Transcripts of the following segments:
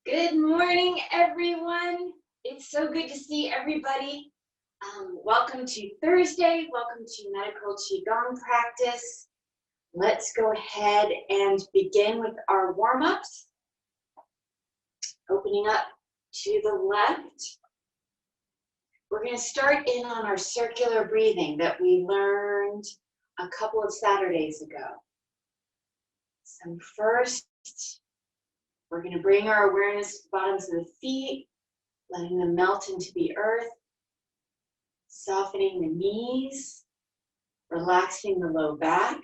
Good morning, everyone. It's so good to see everybody. Welcome to Thursday. Welcome to Medical Qigong practice. Let's go ahead and begin with our warm-ups. Opening up to the left. We're going to start in on our circular breathing that we learned a couple of Saturdays ago. So first, we're going to bring our awareness to the bottoms of the feet, letting them melt into the earth, softening the knees, relaxing the low back,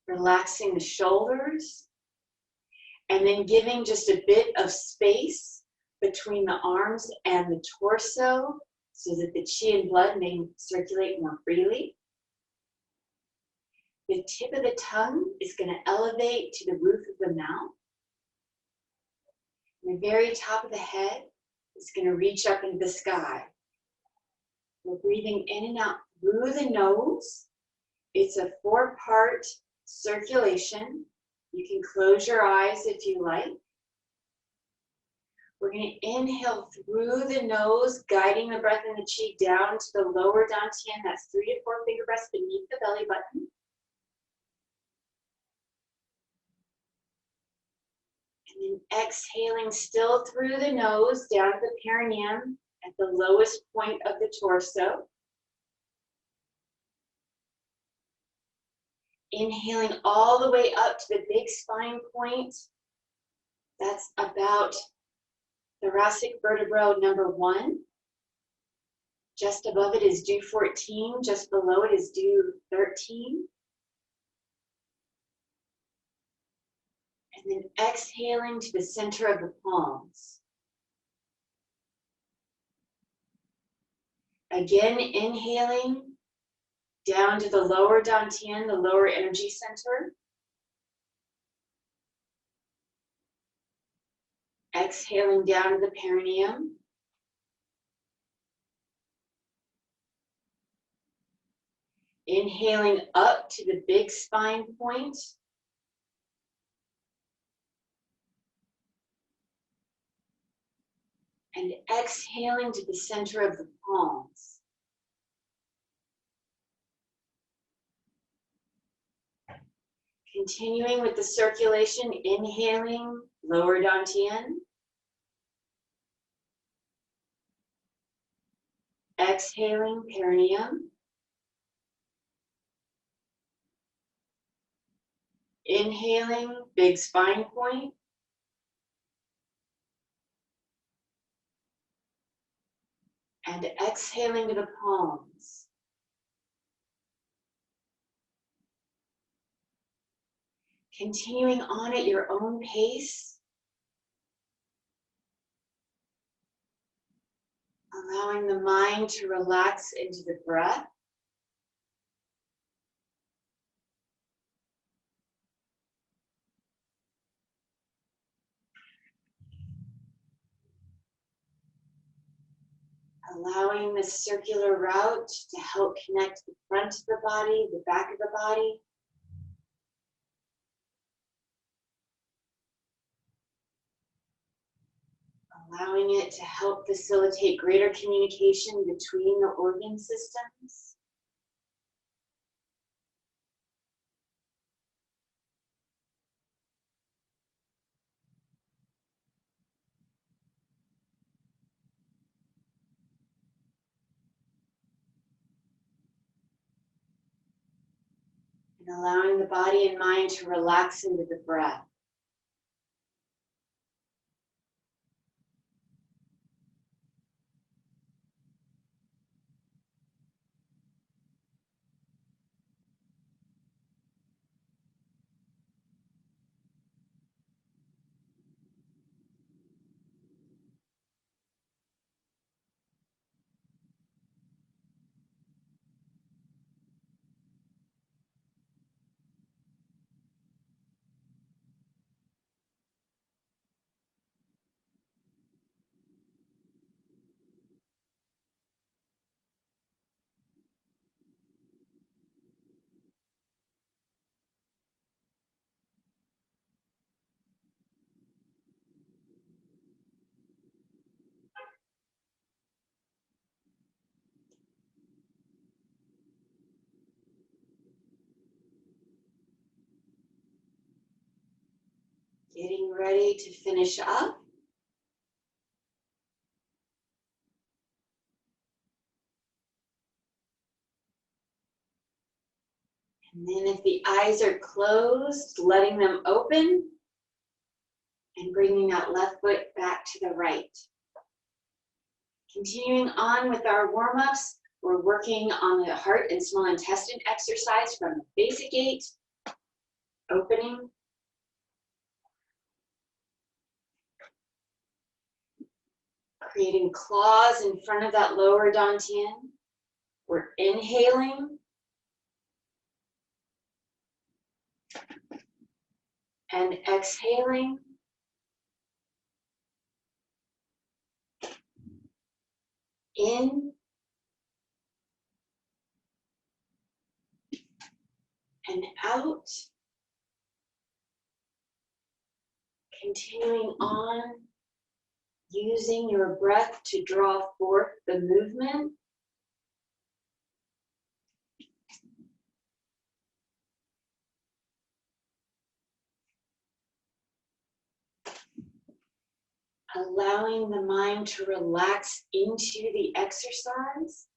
relaxing the shoulders, and then giving just a bit of space between the arms and the torso so that the qi and blood may circulate more freely. The tip of the tongue is going to elevate to the roof of the mouth. And the very top of the head is going to reach up into the sky. We're breathing in and out through the nose. It's a 4-part circulation. You can close your eyes if you like. We're going to inhale through the nose, guiding the breath and the qi down to the lower dantian. That's 3 to 4 finger breaths beneath the belly button. And then exhaling still through the nose, down to the perineum at the lowest point of the torso. Inhaling all the way up to the big spine point. That's about thoracic vertebra number 1. Just above it is due 14. Just below it is due 13. And then exhaling to the center of the palms. Again, inhaling down to the lower dantian, the lower energy center. Exhaling down to the perineum. Inhaling up to the big spine point. And exhaling to the center of the palms. Continuing with the circulation, inhaling, lower dantian. Exhaling, perineum. Inhaling, big spine point. And exhaling to the palms. Continuing on at your own pace. Allowing the mind to relax into the breath. Allowing the circular route to help connect the front of the body, the back of the body. Allowing it to help facilitate greater communication between the organ systems. And allowing the body and mind to relax into the breath. ready to finish up. And then if the eyes are closed, letting them open and bringing that left foot back to the right. Continuing on with our warm-ups, we're working on the heart and small intestine exercise from the basic 8, opening, creating claws in front of that lower dantian. We're inhaling and exhaling. In and out. Continuing on, using your breath to draw forth the movement. Allowing the mind to relax into the exercise.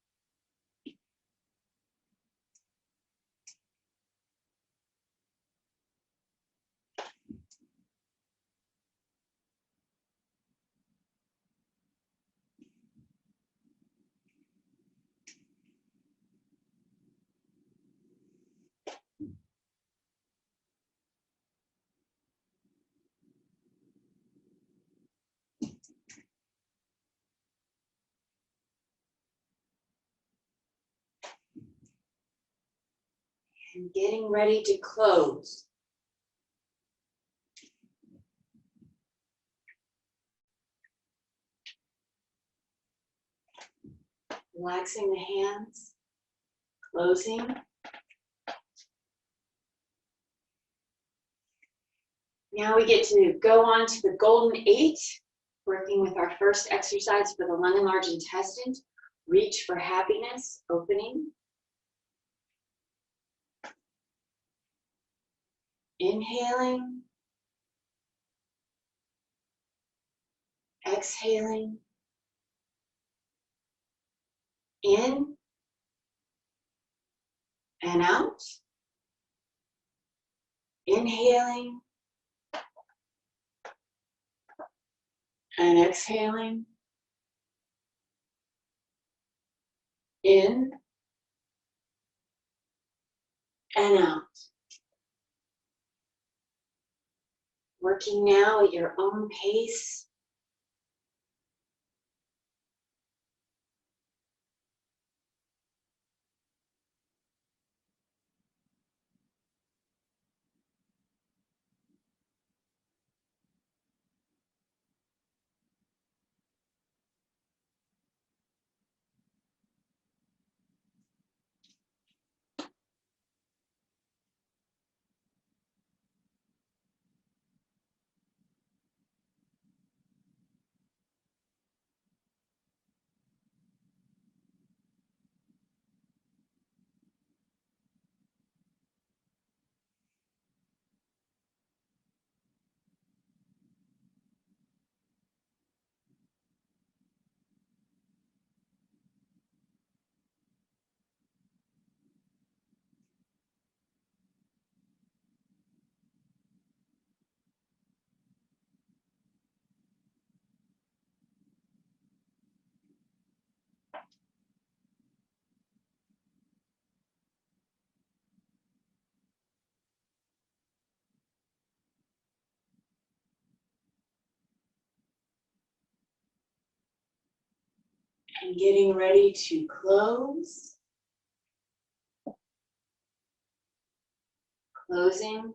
And getting ready to close. Relaxing the hands, closing. Now we get to go on to the Golden 8, working with our first exercise for the lung and large intestine. Reach for happiness, opening. Inhaling. Exhaling. In and out. Inhaling and exhaling. In and out. Working now at your own pace. And getting ready to close. Closing.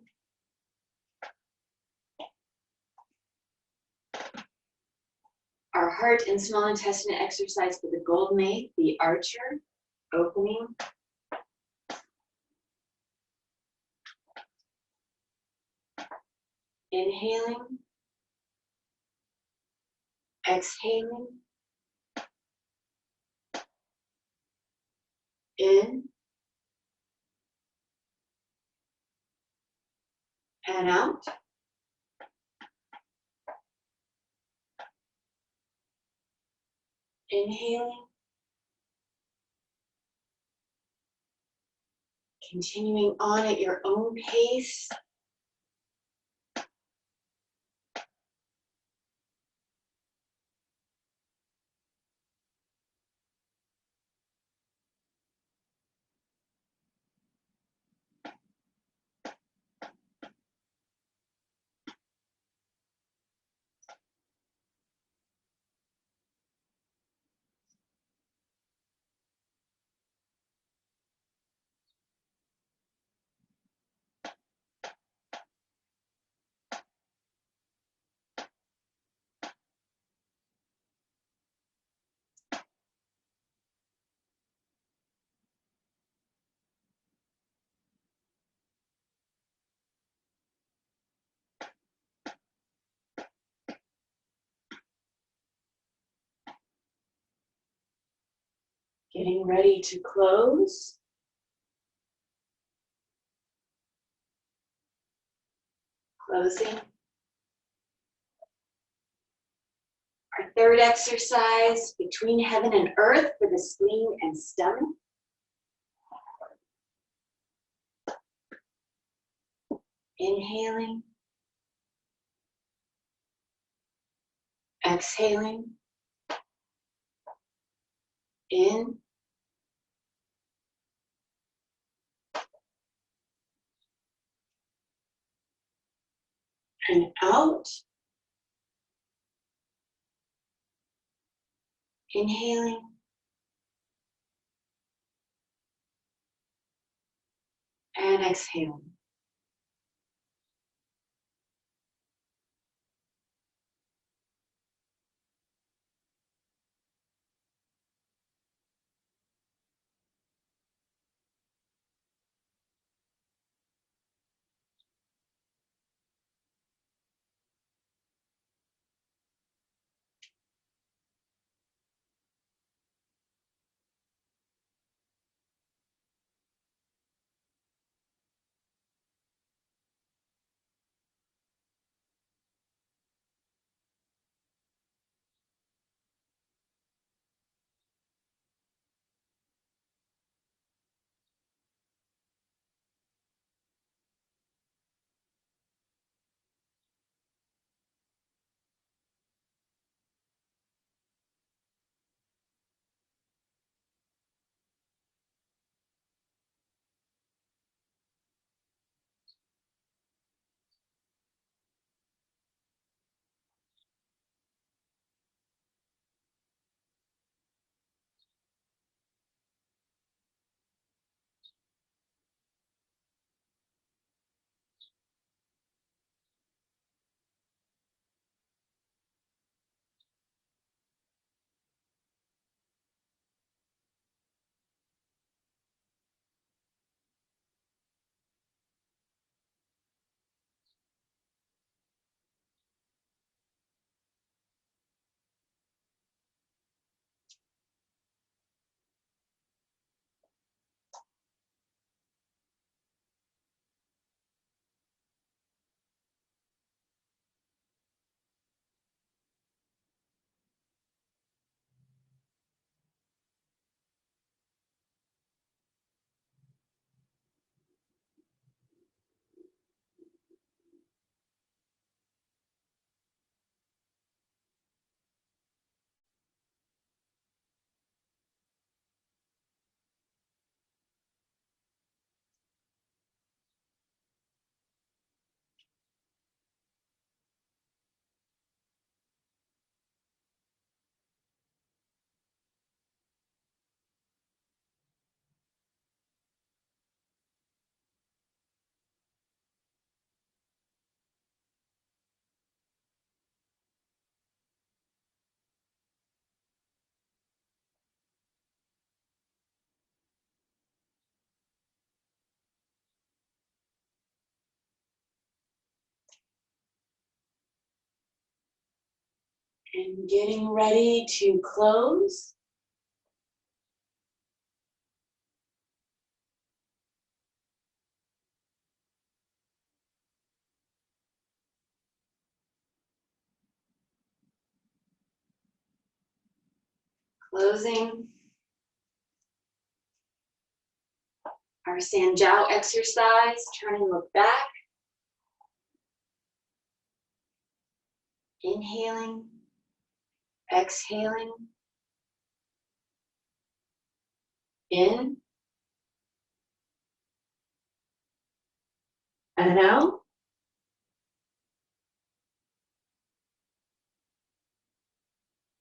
Our heart and small intestine exercise for the Golden 8, the Archer, opening. Inhaling. Exhaling. In and out. Inhaling. Continuing on at your own pace. Getting ready to close. Closing. Our third exercise, between heaven and earth for the spleen and stomach. Inhaling. Exhaling. In. And out. Inhaling. And exhaling. And getting ready to close. Closing our Sanjiao exercise. Turn and look back. Inhaling, exhaling. In and out.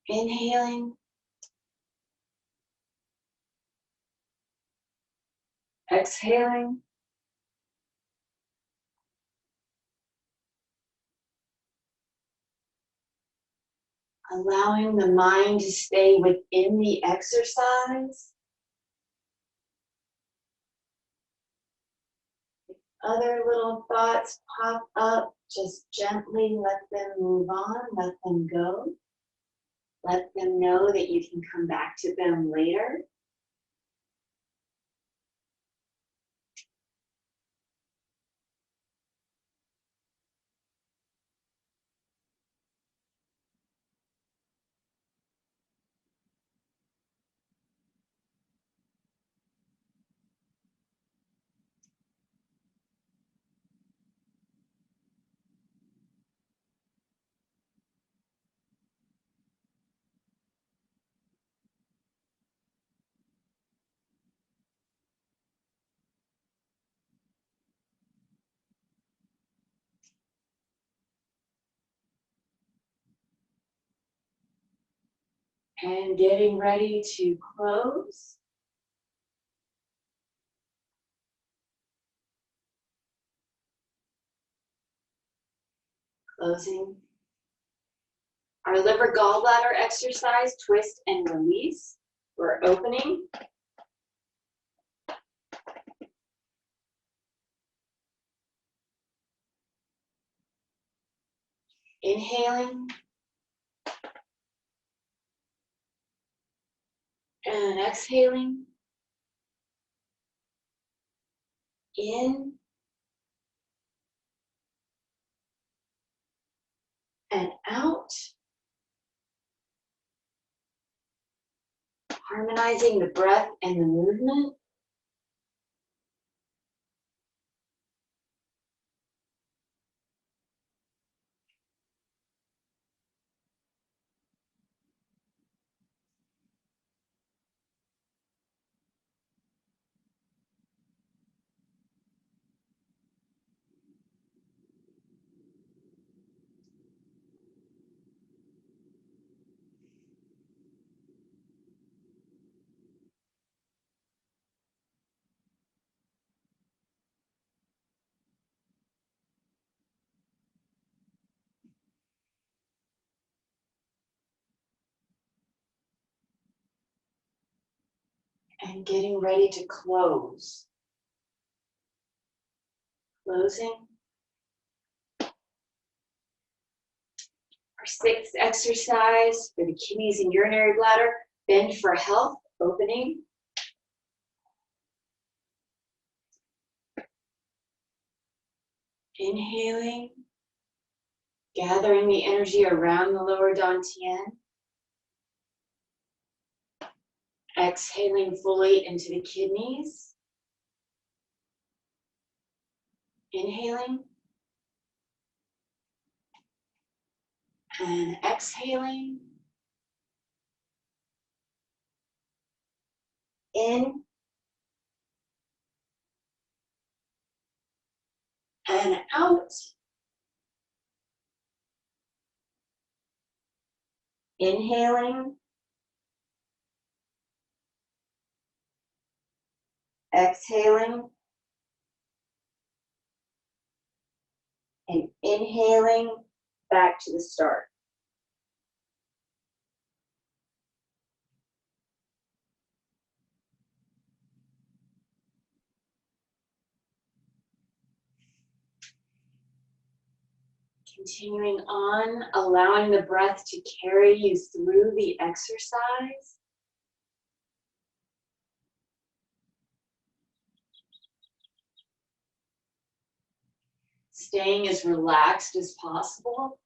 Inhaling, exhaling. Allowing the mind to stay within the exercise. Other little thoughts pop up, just gently let them move on, let them go. Let them know that you can come back to them later. And getting ready to close. Closing. Our liver gallbladder exercise, twist and release. We're opening. Inhaling. And exhaling. In. And out. Harmonizing the breath and the movement. And getting ready to close. Closing. Our sixth exercise for the kidneys and urinary bladder, bend for health, opening. Inhaling, gathering the energy around the lower dantian. Exhaling fully into the kidneys. Inhaling. And exhaling. In. And out. Inhaling. Exhaling. And inhaling back to the start. Continuing on, allowing the breath to carry you through the exercise. Staying as relaxed as possible.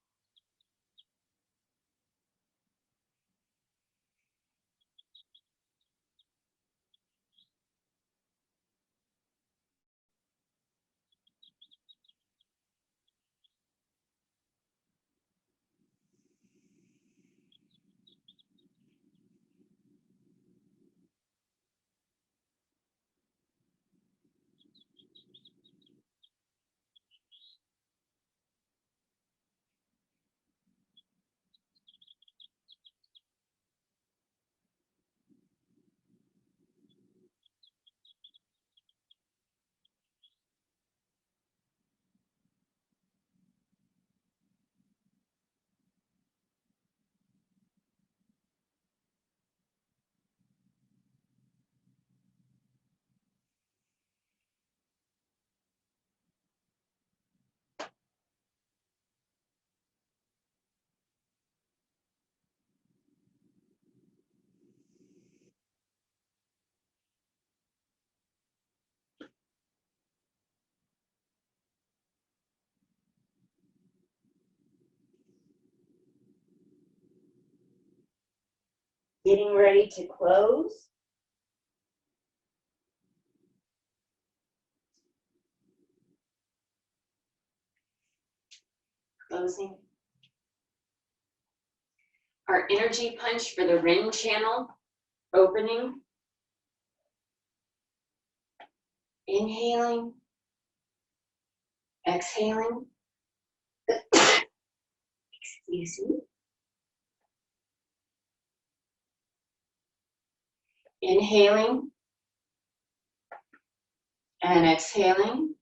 Getting ready to close. Closing. Our energy punch for the ring channel, opening. Inhaling. Exhaling. Excuse me. Inhaling and exhaling.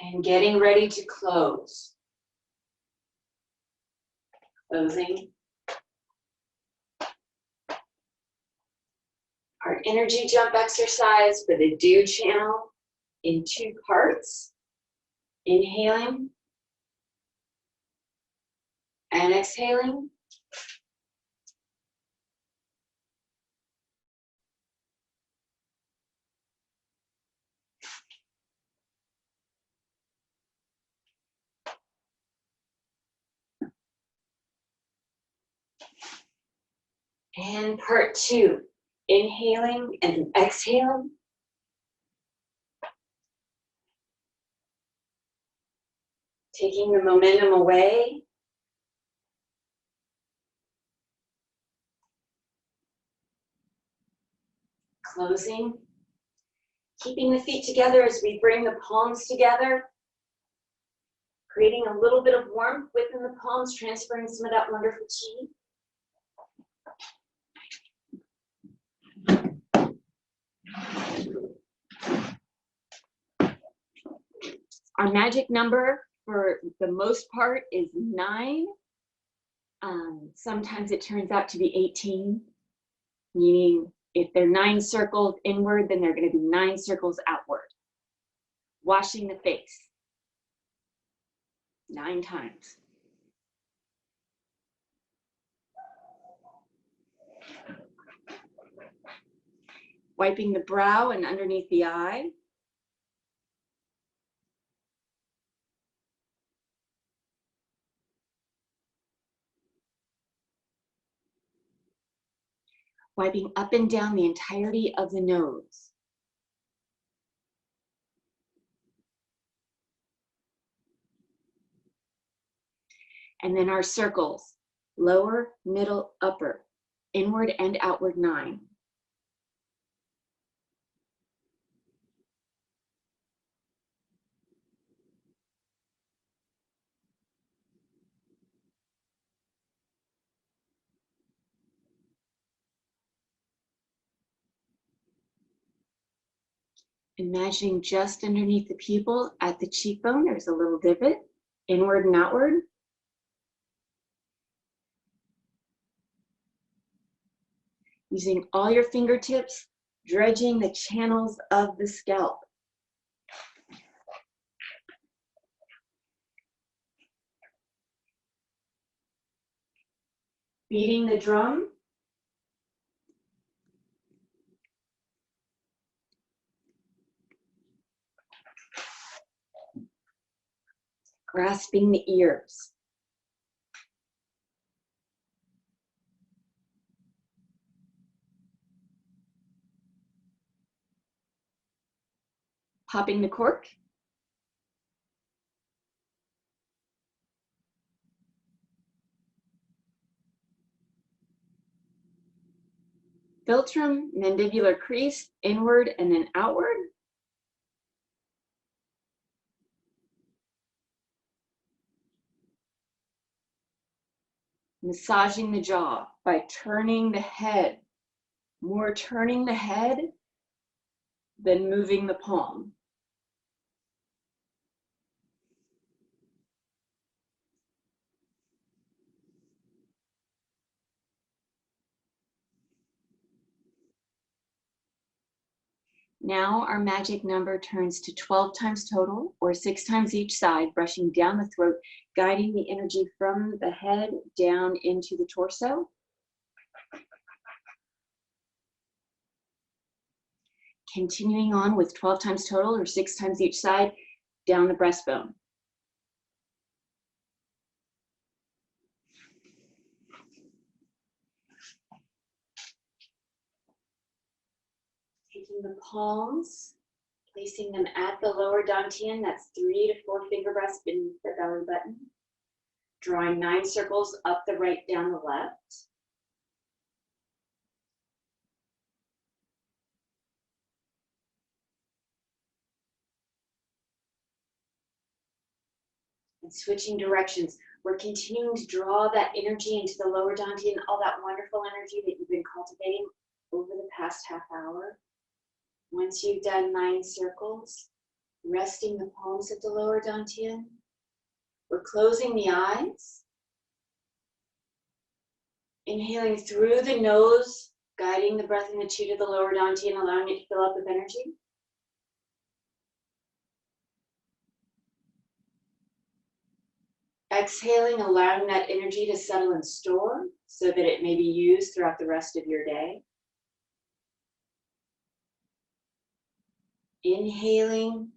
And getting ready to close. Closing. Our energy jump exercise for the dew channel in 2 parts. Inhaling and exhaling. And part 2, inhaling and exhaling. Taking the momentum away. Closing. Keeping the feet together as we bring the palms together. Creating a little bit of warmth within the palms, transferring some of that wonderful chi. Our magic number for the most part is 9. Sometimes it turns out to be 18, meaning if they're 9 circles inward, then they're going to be 9 circles outward. Washing the face 9 times. Wiping the brow and underneath the eye. Wiping up and down the entirety of the nose. And then our circles, lower, middle, upper, inward and outward 9. Imagining just underneath the pupil at the cheekbone, there's a little divot, inward and outward. Using all your fingertips, dredging the channels of the scalp. Beating the drum. Grasping the ears. Popping the cork. Philtrum, mandibular crease, inward and then outward. Massaging the jaw by turning the head. More turning the head than moving the palm. Now our magic number turns to 12 times total, or 6 times each side, brushing down the throat, guiding the energy from the head down into the torso. Continuing on with 12 times total, or 6 times each side, down the breastbone. Taking the palms, placing them at the lower dantian, that's 3 to 4 finger breaths beneath the belly button. Drawing 9 circles up the right, down the left. And switching directions, we're continuing to draw that energy into the lower dantian, all that wonderful energy that you've been cultivating over the past half hour. Once you've done 9 circles, resting the palms at the lower dantian, we're closing the eyes. Inhaling through the nose, guiding the breath and the chi to the lower dantian, allowing it to fill up with energy. Exhaling, allowing that energy to settle and store so that it may be used throughout the rest of your day. Inhaling,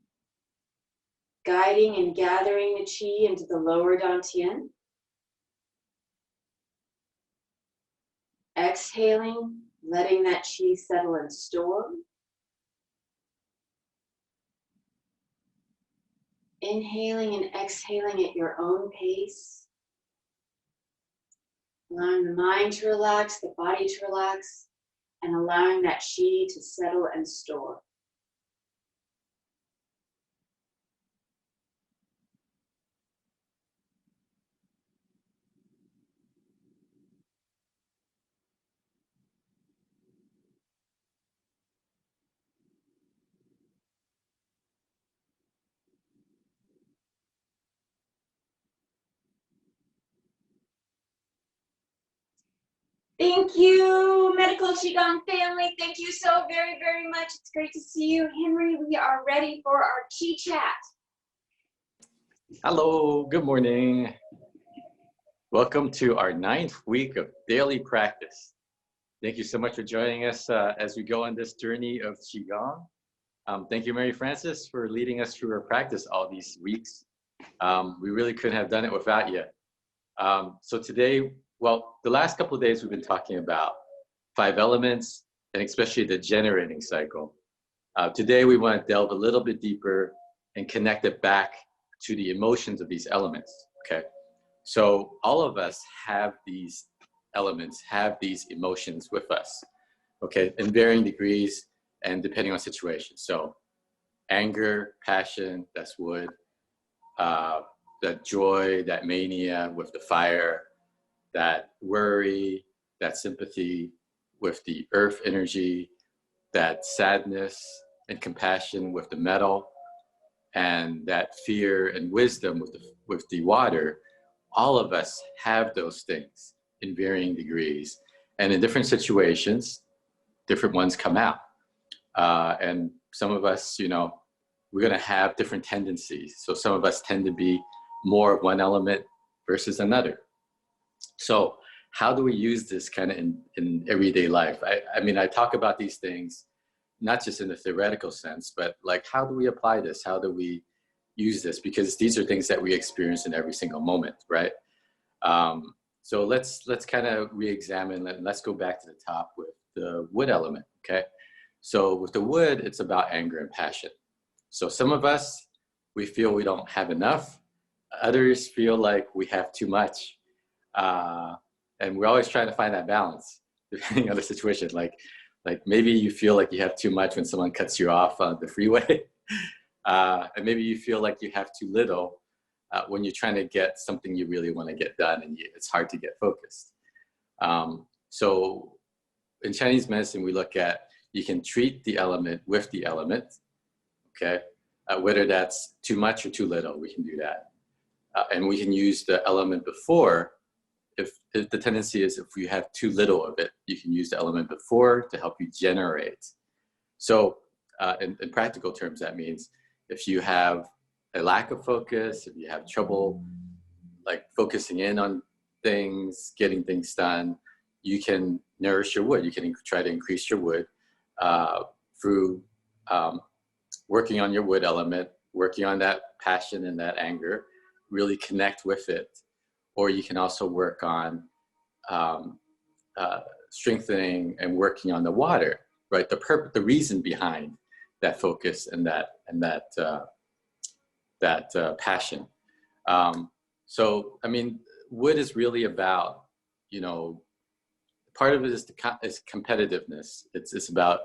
guiding and gathering the chi into the lower dantian. Exhaling, letting that chi settle and store. Inhaling and exhaling at your own pace. Allowing the mind to relax, the body to relax, and allowing that chi to settle and store. Thank you, Medical Qigong family. Thank you so very, very much. It's great to see you. Henry, we are ready for our Qi Chat. Hello, good morning. Welcome to our 9th week of daily practice. Thank you so much for joining us as we go on this journey of Qigong. Thank you, Mary Frances, for leading us through our practice all these weeks. We really couldn't have done it without you. So today, well, the last couple of days we've been talking about 5 elements and especially the generating cycle. Today we want to delve a little bit deeper and connect it back to the emotions of these elements, okay? So all of us have these elements, have these emotions with us, okay, in varying degrees and depending on situations. So anger, passion, that's wood, that joy, that mania with the fire, that worry, that sympathy with the earth energy, that sadness and compassion with the metal, and that fear and wisdom with the water. All of us have those things in varying degrees. And in different situations, different ones come out. And some of us, you know, we're gonna have different tendencies. So some of us tend to be more of one element versus another. So how do we use this kind of in everyday life? I mean, I talk about these things, not just in the theoretical sense, but like, how do we apply this? How do we use this? Because these are things that we experience in every single moment, right? So let's kind of re-examine, let's go back to the top with the wood element, okay? So with the wood, it's about anger and passion. So some of us, we feel we don't have enough. Others feel like we have too much. And we're always trying to find that balance, depending on the situation. Like maybe you feel like you have too much when someone cuts you off on the freeway. And maybe you feel like you have too little when you're trying to get something you really want to get done and it's hard to get focused. So in Chinese medicine, we look at, you can treat the element with the element, okay? Whether that's too much or too little, we can do that. And we can use the element before. If the tendency is if you have too little of it, you can use the element before to help you generate. So in practical terms, that means if you have a lack of focus, if you have trouble like focusing in on things, getting things done, you can nourish your wood. You can try to increase your wood through working on your wood element, working on that passion and that anger, really connect with it. Or you can also work on strengthening and working on the water, right? The reason behind that focus and that passion. So, I mean, wood is really about, you know, part of it is is competitiveness. It's about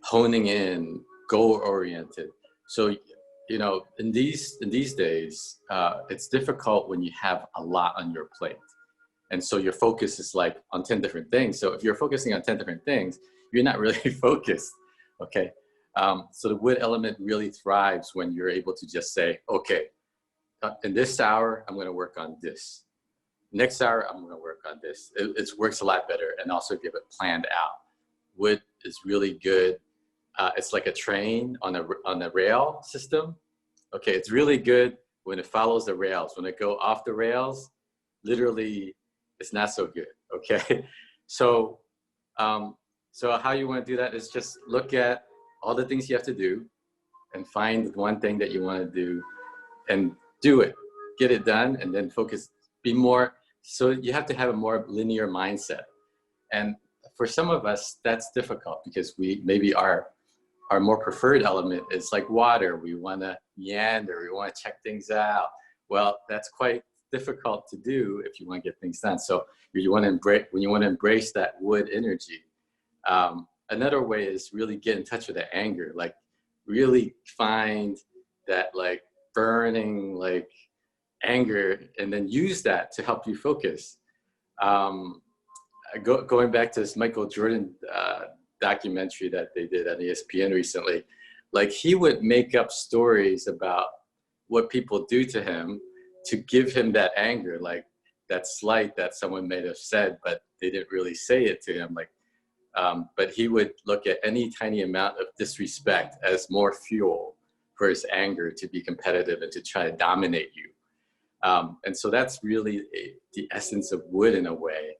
honing in, goal-oriented. So, you know, in these days, it's difficult when you have a lot on your plate. And so your focus is like on 10 different things. So if you're focusing on 10 different things, you're not really focused, okay? So the wood element really thrives when you're able to just say, okay, in this hour, I'm gonna work on this. Next hour, I'm gonna work on this. It works a lot better. And also if you have it planned out. Wood is really good. It's like a train on a rail system. Okay, it's really good when it follows the rails. When it go off the rails, literally, it's not so good, okay? So, so how you wanna do that is just look at all the things you have to do and find one thing that you wanna do and do it, get it done, and then focus, be more, so you have to have a more linear mindset. And for some of us, that's difficult because we maybe our more preferred element is like water. We wanna meander, we wanna check things out. Well, that's quite difficult to do if you wanna get things done. So when you wanna embrace that wood energy, another way is really get in touch with that anger, like really find that like burning like anger and then use that to help you focus. Going back to this Michael Jordan documentary that they did on ESPN recently, like he would make up stories about what people do to him to give him that anger, like that slight that someone may have said, but they didn't really say it to him. Like, but he would look at any tiny amount of disrespect as more fuel for his anger to be competitive and to try to dominate you. And so that's really the essence of wood in a way,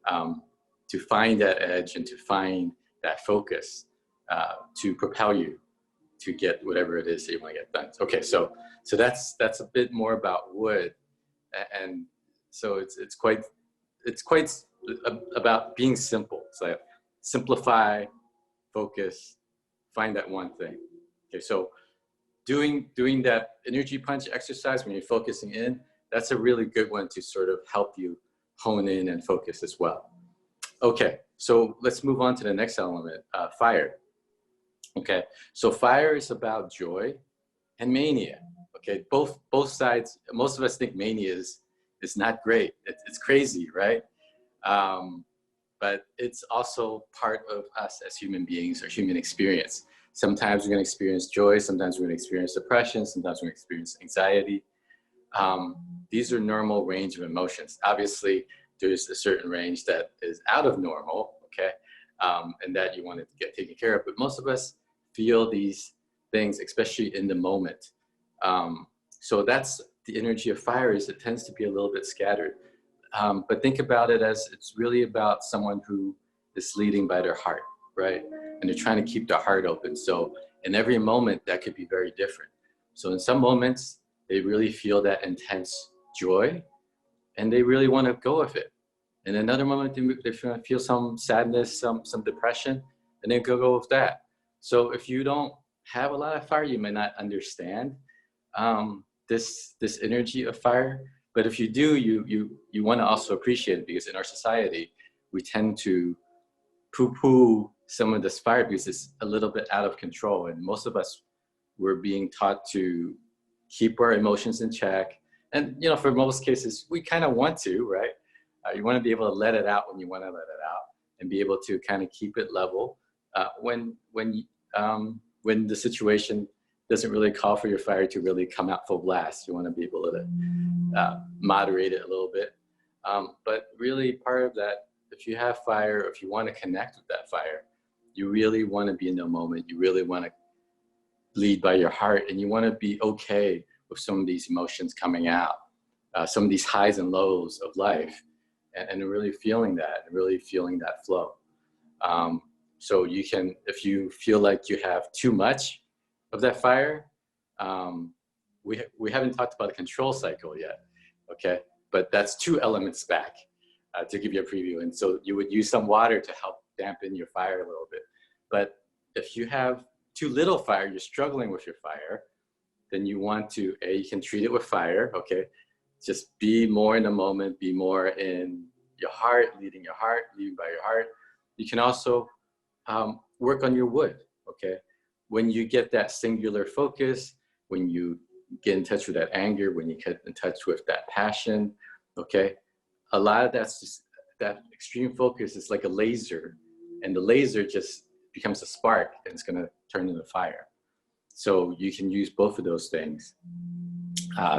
to find that edge and to find that focus to propel you to get whatever it is that you want to get done. Okay, so that's a bit more about wood, and so it's quite about being simple. So simplify, focus, find that one thing. Okay, so doing that energy punch exercise when you're focusing in, that's a really good one to sort of help you hone in and focus as well. Okay, so let's move on to the next element, fire. Okay, so fire is about joy and mania. Okay, both sides. Most of us think mania is not great. It's crazy, right? But it's also part of us as human beings or human experience. Sometimes we're going to experience joy. Sometimes we're going to experience depression. Sometimes we're going to experience anxiety. These are normal range of emotions. Obviously, there's a certain range that is out of normal, okay, and that you want to get taken care of. But most of us feel these things, especially in the moment. So that's the energy of fire, is it tends to be a little bit scattered. But think about it as it's really about someone who is leading by their heart, right? And they're trying to keep their heart open. So in every moment, that could be very different. So in some moments, they really feel that intense joy and they really want to go with it. In another moment, they feel some sadness, some depression, and then go with that. So if you don't have a lot of fire, you may not understand this energy of fire. But if you do, you want to also appreciate it, because in our society, we tend to poo-poo some of this fire because it's a little bit out of control. And most of us were being taught to keep our emotions in check. And, you know, for most cases, we kind of want to, right? You want to be able to let it out when you want to let it out and be able to kind of keep it level when the situation doesn't really call for your fire to really come out full blast. You want to be able to moderate it a little bit. But really part of that, if you have fire, if you want to connect with that fire, you really want to be in the moment. You really want to lead by your heart, and you want to be okay with some of these emotions coming out, some of these highs and lows of life, and really feeling that, and really feeling that flow. So you can, if you feel like you have too much of that fire, we haven't talked about the control cycle yet, okay? But that's 2 elements back, to give you a preview. And so you would use some water to help dampen your fire a little bit. But if you have too little fire, you're struggling with your fire, then you want to, you can treat it with fire, okay? Just be more in the moment, be more in your heart, leading by your heart. You can also work on your wood, okay? When you get that singular focus, when you get in touch with that anger, when you get in touch with that passion, okay? A lot of that's just, that extreme focus is like a laser, and the laser just becomes a spark, and it's gonna turn into fire. So you can use both of those things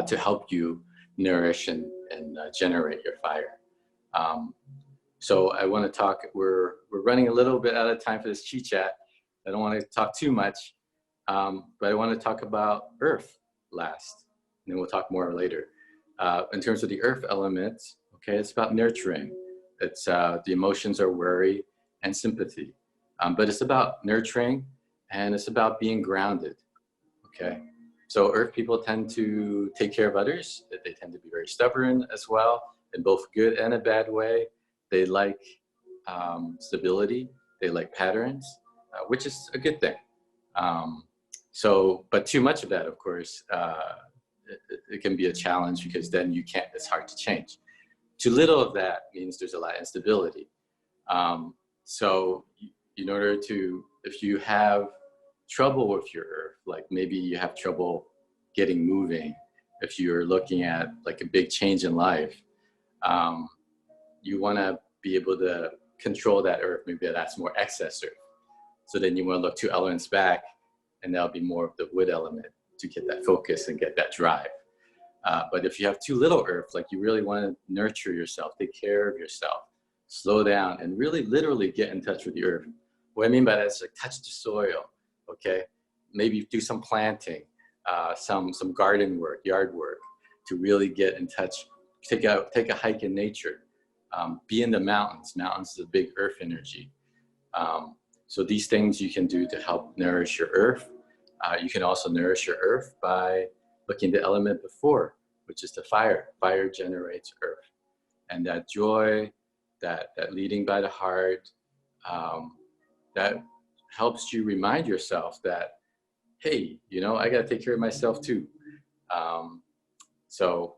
to help you nourish and generate your fire. So I want to talk, we're running a little bit out of time for this chi chat. I don't want to talk too much, but I want to talk about earth last, and then we'll talk more later. In terms of the earth elements, okay, it's about nurturing. It's the emotions are worry and sympathy, but it's about nurturing, and it's about being grounded, okay? So earth people tend to take care of others. They tend to be very stubborn as well, in both good and a bad way. They like stability. They like patterns, which is a good thing. But too much of that, of course, it can be a challenge, because then you can't, it's hard to change. Too little of that means there's a lot of instability. So in order to, if you have trouble with your earth, like maybe you have trouble getting moving, if you're looking at like a big change in life, you want to be able to control that earth. Maybe that's more excess earth. So then you want to look 2 elements back, and that'll be more of the wood element to get that focus and get that drive. But if you have too little earth, like you really want to nurture yourself, take care of yourself, slow down, and really literally get in touch with the earth. What I mean by that is like touch the soil, okay? Maybe do some planting, some garden work, yard work, to really get in touch. Take a hike in nature. Be in the mountains. Mountains is a big earth energy. So these things you can do to help nourish your earth. You can also nourish your earth by looking at the element before, which is the fire. Fire generates earth. And that joy, that leading by the heart, that helps you remind yourself that, hey, you know, I got to take care of myself too. So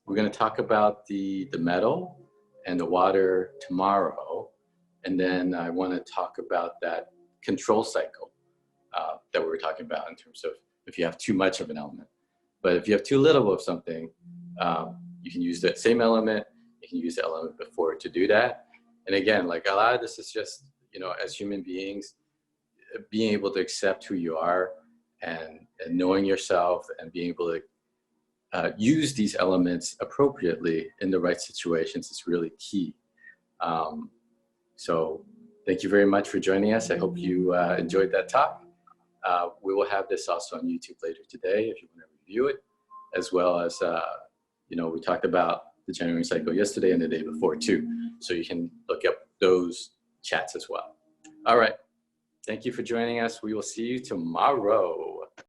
we're going to talk about the metal and the water tomorrow. And then I want to talk about that control cycle that we were talking about, in terms of if you have too much of an element. But if you have too little of something, you can use that same element. You can use the element before to do that. And again, like a lot of this is just, you know, as human beings, being able to accept who you are, and knowing yourself, and being able to use these elements appropriately in the right situations is really key. So thank you very much for joining us. I hope you enjoyed that talk. We will have this also on YouTube later today if you want to review it, as well as, you know, we talked about the January cycle yesterday and the day before too. So you can look up those chats as well. All right. Thank you for joining us. We will see you tomorrow.